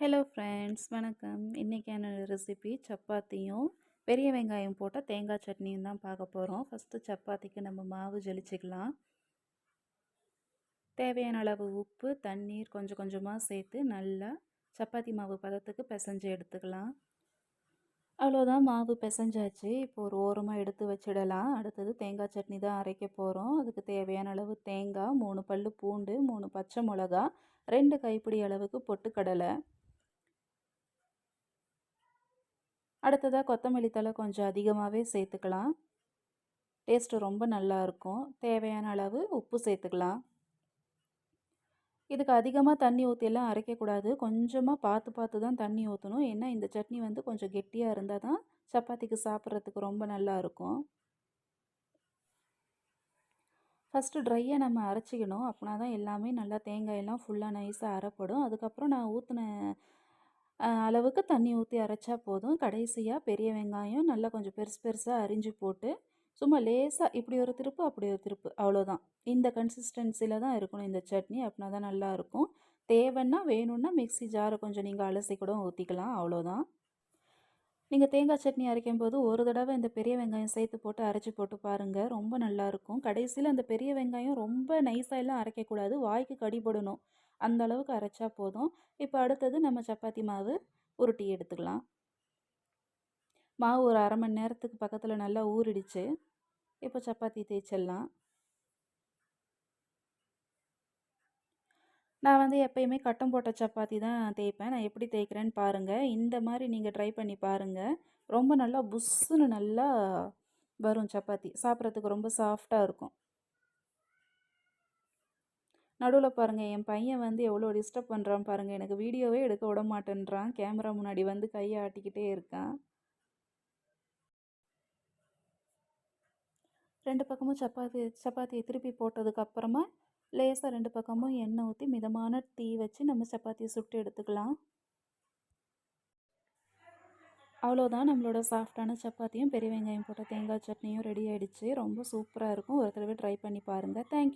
Hello friends, வணக்கம். இன்றைக்கான recipe சப்பாத்தியும் பெரிய வெங்காயம் போட்ட தேங்காய் சட்னியும் தான் பார்க்க போகிறோம். ஃபஸ்ட்டு சப்பாத்திக்கு நம்ம மாவு ஜலிச்சுக்கலாம். தேவையான அளவு உப்பு, தண்ணீர் கொஞ்சம் கொஞ்சமாக சேர்த்து நல்லா சப்பாத்தி மாவு பதத்துக்கு பிசைஞ்சு எடுத்துக்கலாம். அவ்வளோதான், மாவு பிசைஞ்சாச்சு. இப்போ ஒரு ஓரமாக எடுத்து வச்சிடலாம். அடுத்தது தேங்காய் சட்னி தான் அரைக்க போகிறோம். அதுக்கு தேவையான அளவு தேங்காய், 3 பல்லு பூண்டு, 3 பச்சை மிளகா, 2 கைப்பிடி அளவுக்கு பொட்டுக்கடலை, அடுத்ததாக கொத்தமல்லி தழை கொஞ்சம் அதிகமாகவே சேர்த்துக்கலாம். டேஸ்ட்டு ரொம்ப நல்லாயிருக்கும். தேவையான அளவு உப்பு சேர்த்துக்கலாம். இதுக்கு அதிகமாக தண்ணி ஊற்றியெல்லாம் அரைக்கக்கூடாது. கொஞ்சமாக பார்த்து பார்த்து தான் தண்ணி ஊற்றணும். ஏன்னா இந்த சட்னி வந்து கொஞ்சம் கெட்டியாக இருந்தால் தான் சப்பாத்திக்கு சாப்பிட்றதுக்கு ரொம்ப நல்லாயிருக்கும். ஃபஸ்ட்டு ட்ரையாக நம்ம அரைச்சிக்கணும். அப்படின்னா தான் எல்லாமே நல்லா தேங்காயெல்லாம் ஃபுல்லாக நைஸாக அரைப்படும். அதுக்கப்புறம் நான் ஊற்றின அளவுக்கு தண்ணி ஊற்றி அரைச்சா போதும். கடைசியாக பெரிய வெங்காயம் நல்லா கொஞ்சம் பெருசு பெருசாக அரிஞ்சு போட்டு சும்மா லேசாக இப்படி ஒரு திருப்பு அப்படி ஒரு திருப்பு, அவ்வளோதான். இந்த கன்சிஸ்டன்சியில் தான் இருக்கணும் இந்த சட்னி. அப்படின்னா தான் நல்லாயிருக்கும். தேவைன்னா வேணும்னா மிக்ஸி ஜாரை கொஞ்சம் நீங்கள் அலசி கூட ஊற்றிக்கலாம், அவ்வளோதான். நீங்கள் தேங்காய் சட்னி அரைக்கும்போது ஒரு தடவை இந்த பெரிய வெங்காயம் சேர்த்து போட்டு அரைச்சி போட்டு பாருங்கள், ரொம்ப நல்லாயிருக்கும். கடைசியில் அந்த பெரிய வெங்காயம் ரொம்ப நைஸாக எல்லாம் அரைக்கக்கூடாது, வாய்க்கு கடிபடணும். அந்த அளவுக்கு அரைச்சா போதும். இப்போ அடுத்தது நம்ம சப்பாத்தி மாவு உருட்டி எடுத்துக்கலாம். மாவு ஒரு அரை மணி நேரத்துக்கு பக்கத்தில் நல்லா ஊறிடுச்சு. இப்போ சப்பாத்தி தேய்ச்சிடலாம். நான் வந்து எப்பயுமே கட்டம் போட்ட சப்பாத்தி தான் தேய்ப்பேன். நான் எப்படி தேய்க்கிறேன்னு பாருங்கள். இந்த மாதிரி நீங்கள் ட்ரை பண்ணி பாருங்கள். ரொம்ப நல்லா புஸ்ஸுன்னு நல்லா வரும் சப்பாத்தி. சாப்பிட்றதுக்கு ரொம்ப சாஃப்டாக இருக்கும். நடுவில் பாருங்கள், என் பையன் வந்து எவ்வளோ டிஸ்டர்ப் பண்ணுறான் பாருங்கள். எனக்கு வீடியோவே எடுக்க விட மாட்டேன்றான். கேமரா முன்னாடி வந்து கையை ஆட்டிக்கிட்டே இருக்கான். 2 பக்கமும் சப்பாத்தியை திருப்பி போட்டதுக்கப்புறமா லேசாக 2 பக்கமும் எண்ணெய் ஊற்றி மிதமான தீ வச்சு நம்ம சப்பாத்தியை சுட்டு எடுத்துக்கலாம். அவ்வளோதான், நம்மளோட சாஃப்டான சப்பாத்தியும் பெரிய வெங்காயம் போட்ட தேங்காய் சட்னியும் ரெடி ஆகிடுச்சு. ரொம்ப சூப்பராக இருக்கும். ஒரு தடவை ட்ரை பண்ணி பாருங்கள். தேங்க்யூ.